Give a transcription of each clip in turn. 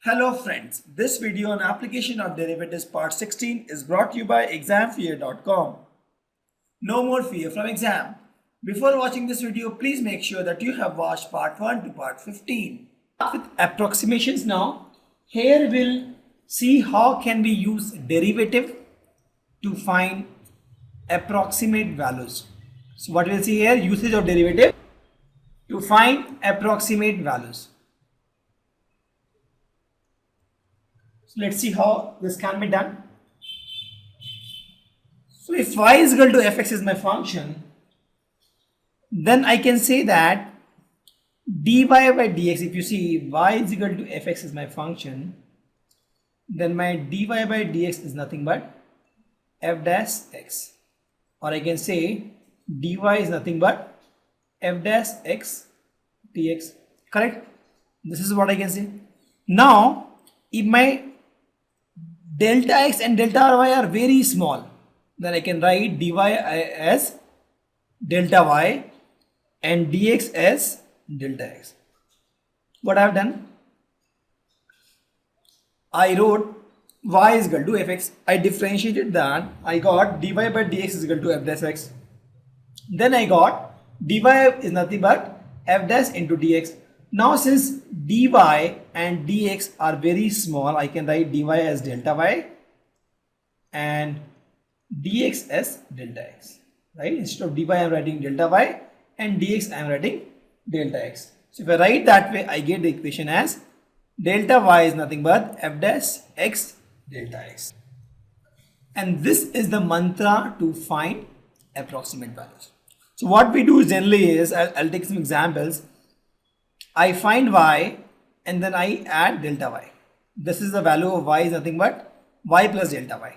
Hello friends, this video on application of derivatives part 16 is brought to you by examfear.com. No more fear from exam. Before watching this video, please make sure that you have watched part 1 to part 15. With approximations now, here we'll see how can we use derivative to find approximate values. So what we'll see here, usage of derivative to find approximate values. So let's see how this can be done. So if y is equal to fx is my function, then I can say that dy by dx, if you see y is equal to fx is my function, then my dy by dx is nothing but f dash x, or I can say dy is nothing but f dash x dx, correct? This is what I can say. Now if my delta x and delta y are very small, then I can write dy as delta y and dx as delta x. What I have done, I wrote y is equal to fx, I differentiated that, I got dy by dx is equal to f dash x. Then I got dy is nothing but f dash into dx. Now since dy and dx are very small, I can write dy as delta y and dx as delta x, right? Instead of dy I am writing delta y and dx I am writing delta x. So if I write that way, I get the equation as delta y is nothing but f dash x delta x. And this is the mantra to find approximate values. So what we do generally is, I'll take some examples. I find y and then I add delta y. This is the value of y is nothing but y plus delta y.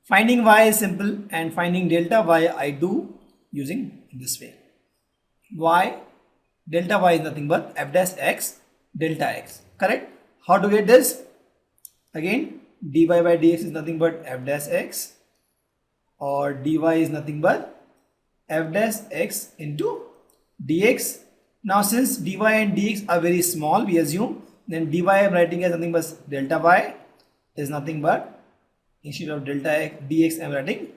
Finding y is simple and finding delta y I do using this way. Y, delta y is nothing but f dash x delta x, correct? How to get this? Again, dy by dx is nothing but f dash x, or dy is nothing but f dash x into dx. Now since dy and dx are very small, we assume, then dy I am writing as nothing but delta y is nothing but, instead of delta x dx I am writing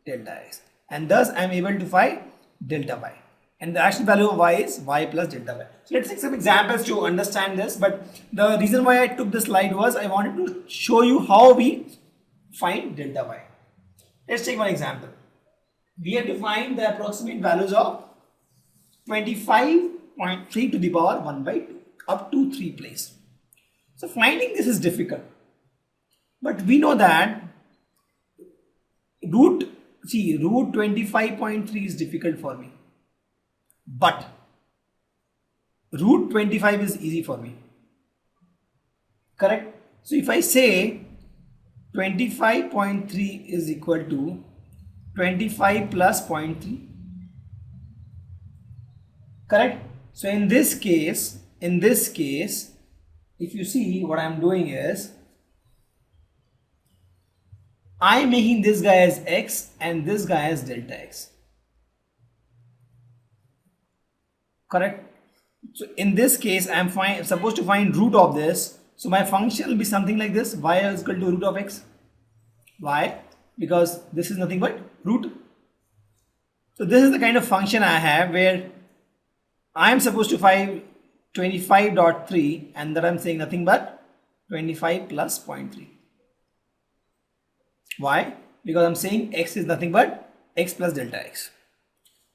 delta x, and thus I am able to find delta y, and the actual value of y is y plus delta y. So let's take some examples to understand this, but the reason why I took this slide was I wanted to show you how we find delta y. Let's take one example. We have to find the approximate values of 25.3 to the power 1 by 2 up to 3 place. So finding this is difficult, but we know that root 25.3 is difficult for me, but root 25 is easy for me, correct? So if I say 25.3 is equal to 25 plus 0.3, correct? So in this case, if you see, what I am doing is I am making this guy as x and this guy as delta x, correct? So in this case, I am supposed to find root of this. So my function will be something like this: y is equal to root of x. Why? Because this is nothing but root. So this is the kind of function I have where I am supposed to find 25.3 and that I am saying nothing but 25 plus 0.3. Why? Because I am saying x is nothing but x plus delta x.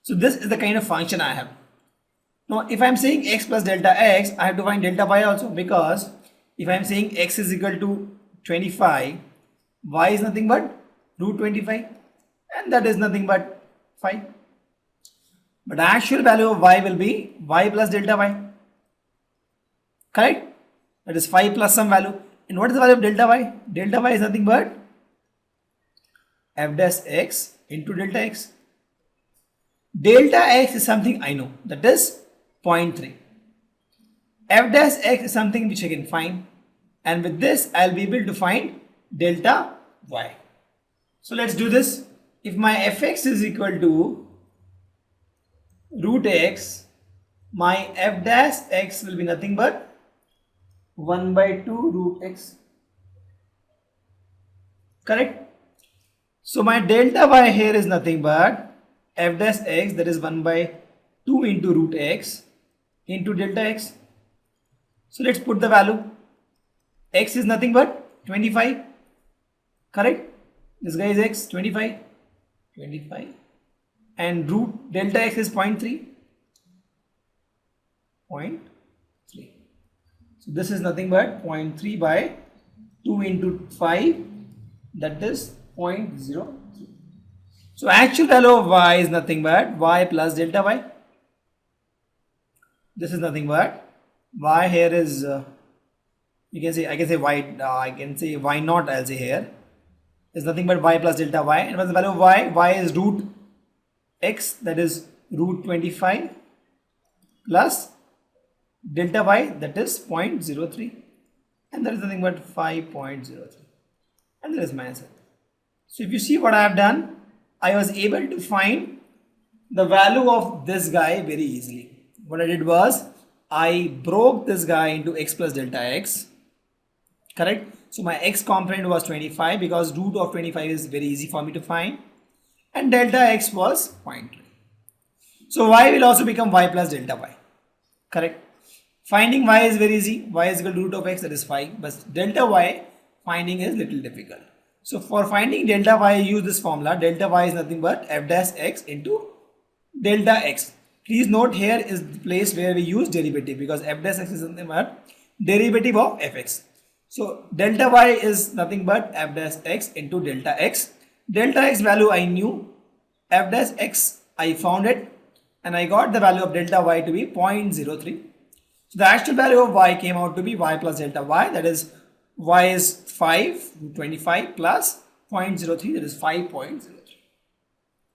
So this is the kind of function I have. Now if I am saying x plus delta x, I have to find delta y also, because if I am saying x is equal to 25, y is nothing but root 25, and that is nothing but 5. But the actual value of y will be y plus delta y, correct? That is 5 plus some value. And what is the value of delta y? Delta y is nothing but f dash x into delta x. Delta x is something I know, that is 0.3. F dash x is something which I can find, and with this I will be able to find delta y. So let's do this. If my fx is equal to root x, my f dash x will be nothing but 1 by 2 root x. Correct? So my delta y here is nothing but f dash x, that is 1 by 2 into root x into delta x. So let's put the value. X is nothing but 25. Correct? This guy is x, 25. 25. And root delta x is 0.3. 0.3. So this is nothing but 0.3 by 2 into 5, that is 0.03. So actual value of y is nothing but y plus delta y. This is nothing but y here is you can say, I can say y, I can say y naught, I'll say here is nothing but y plus delta y. And what's the value of y? Y is root x, that is root 25 plus delta y, that is 0.03, and that is nothing but 5.03, and that is my answer. So if you see what I have done, I was able to find the value of this guy very easily. What I did was I broke this guy into x plus delta x. Correct? So my x component was 25 because root of 25 is very easy for me to find, and delta x was 0.3. So y will also become y plus delta y. Correct? Finding y is very easy. Y is equal to root of x, that is 5. But delta y finding is little difficult. So for finding delta y, use this formula. Delta y is nothing but f dash x into delta x. Please note here is the place where we use derivative, because f dash x is nothing but derivative of fx. So delta y is nothing but f dash x into delta x. Delta x value I knew, f dash x I found it, and I got the value of delta y to be 0.03. So the actual value of y came out to be y plus delta y, that is y is 5, 25 plus 0.03, that is 5.03.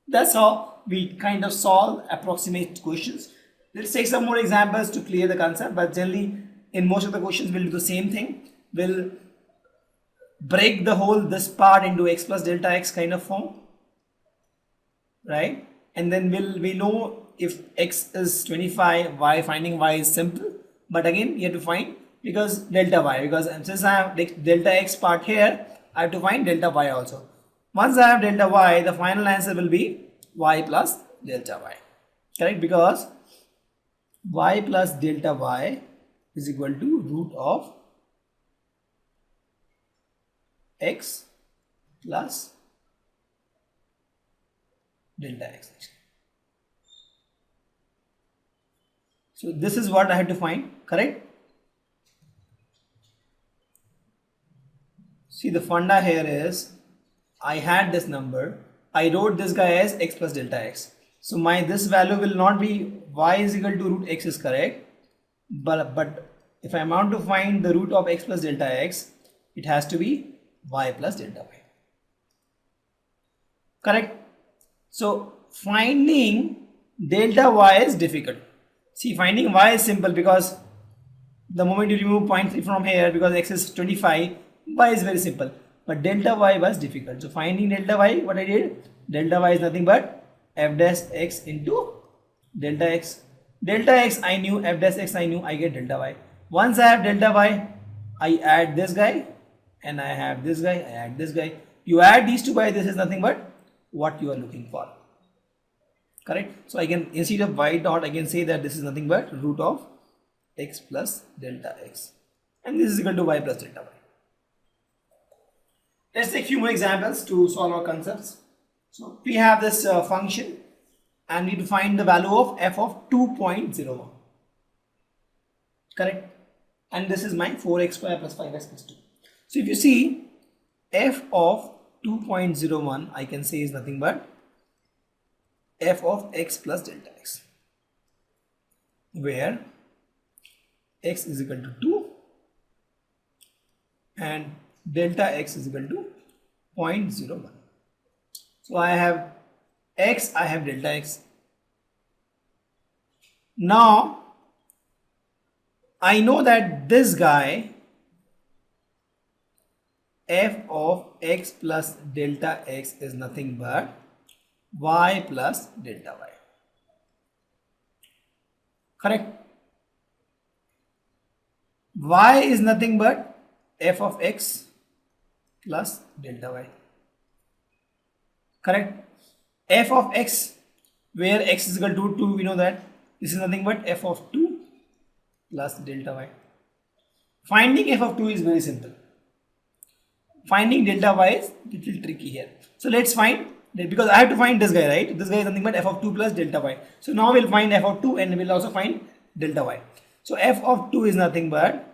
That's how we kind of solve approximate questions. Let's take some more examples to clear the concept, but generally in most of the questions we'll do the same thing. We'll break the whole this part into x plus delta x kind of form, right? And then we know if x is 25, finding y is simple, but again you have to find because delta y, because since I have delta x part here, I have to find delta y also. Once I have delta y, the final answer will be y plus delta y. Correct? Because y plus delta y is equal to root of x plus delta x. So this is what I have to find. Correct? See, the funda here is I had this number, I wrote this guy as x plus delta x. So my this value will not be y is equal to root x is correct, but if I want to find the root of x plus delta x, it has to be y plus delta y. Correct? So finding delta y is difficult. See, finding y is simple because the moment you remove 0.3 from here, because x is 25, y is very simple. But delta y was difficult. So finding delta y, what I did, delta y is nothing but f dash x into delta x. Delta x I knew, f dash x I knew, I get delta y. Once I have delta y, I add this guy, and I have this guy, I add this guy. You add these two guys, this is nothing but what you are looking for. Correct? So I can, instead of y dot, I can say that this is nothing but root of x plus delta x. And this is equal to y plus delta y. Let's take a few more examples to solve our concepts. So we have this function and we need to find the value of f of 2.01. Correct? And this is my 4x square plus 5x plus 2. So if you see f of 2.01, I can say is nothing but f of x plus delta x, where x is equal to 2 and delta x is equal to 0.01. So I have x, I have delta x. Now I know that this guy f of x plus delta x is nothing but y plus delta y. Correct? y is nothing but f of x plus delta y. Correct? F of x, where x is equal to 2, we know that this is nothing but f of 2 plus delta y. Finding f of 2 is very simple. Finding delta y is a little tricky here. So let's find that, because I have to find this guy, right? This guy is nothing but f of 2 plus delta y. So now we'll find f of 2 and we'll also find delta y. So f of 2 is nothing but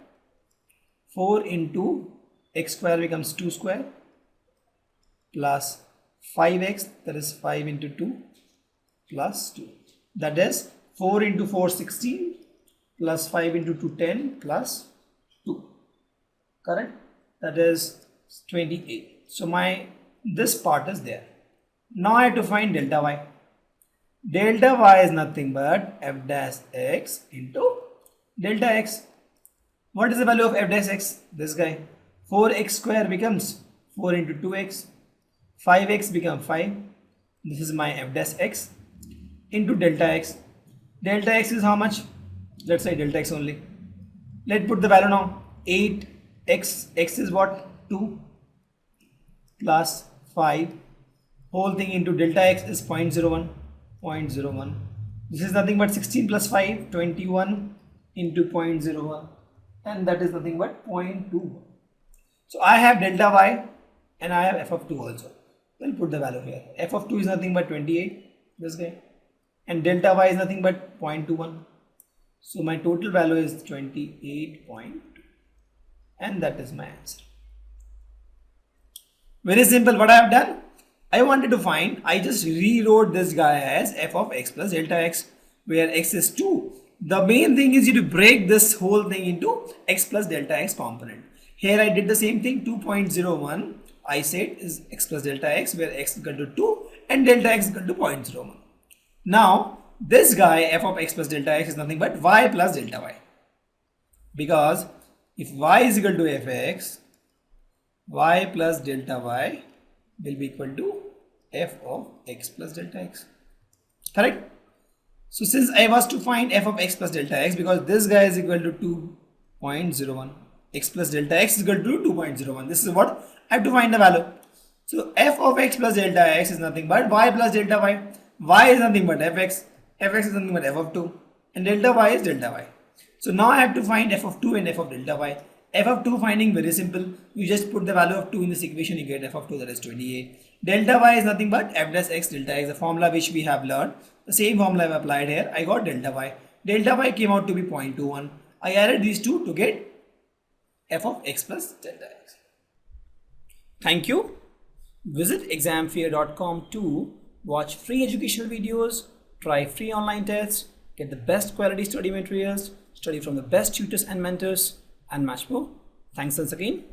4 into x square becomes 2 square plus 5x, that is 5 into 2 plus 2. That is 4 into 4 16 plus 5 into 2 10 plus 2. Correct? That is 28. So this part is there. Now I have to find delta y. Delta y is nothing but f dash x into delta x. What is the value of f dash x? This guy. 4x square becomes 4 into 2x. 5x becomes 5. This is my f dash x into delta x. Delta x is how much? Let's say delta x only. Let's put the value now. 8x, x is what? 2 plus 5. Whole thing into delta x is 0.01. 0.01. This is nothing but 16 plus 5, 21 into 0.01. And that is nothing but 0.21. So I have delta y and I have f of 2 also. We'll put the value here. F of 2 is nothing but 28, this guy. And delta y is nothing but 0.21. So my total value is 28.2. And that is my answer. Very simple. What I have done? I wanted to find, I just rewrote this guy as f of x plus delta x, where x is 2. The main thing is you to break this whole thing into x plus delta x component. Here I did the same thing. 2.01 I said is x plus delta x, where x is equal to 2 and delta x is equal to 0.01. Now this guy f of x plus delta x is nothing but y plus delta y, because if y is equal to fx, y plus delta y will be equal to f of x plus delta x. Correct? So since I was to find f of x plus delta x, because this guy is equal to 2.01, x plus delta x is equal to 2.01. This is what I have to find the value. So f of x plus delta x is nothing but y plus delta y. Y is nothing but fx, fx is nothing but f of 2, and delta y is delta y. So now I have to find f of 2 and f of delta y. F of 2 finding very simple. You just put the value of 2 in this equation, you get f of 2, that is 28. Delta y is nothing but f dash x delta x, the formula which we have learned. The same formula I have applied here. I got delta y. Delta y came out to be 0.21. I added these two to get f of x plus delta x. Thank you. Visit examfear.com to watch free educational videos, try free online tests, get the best quality study materials, study from the best tutors and mentors, and much more. Thanks once again.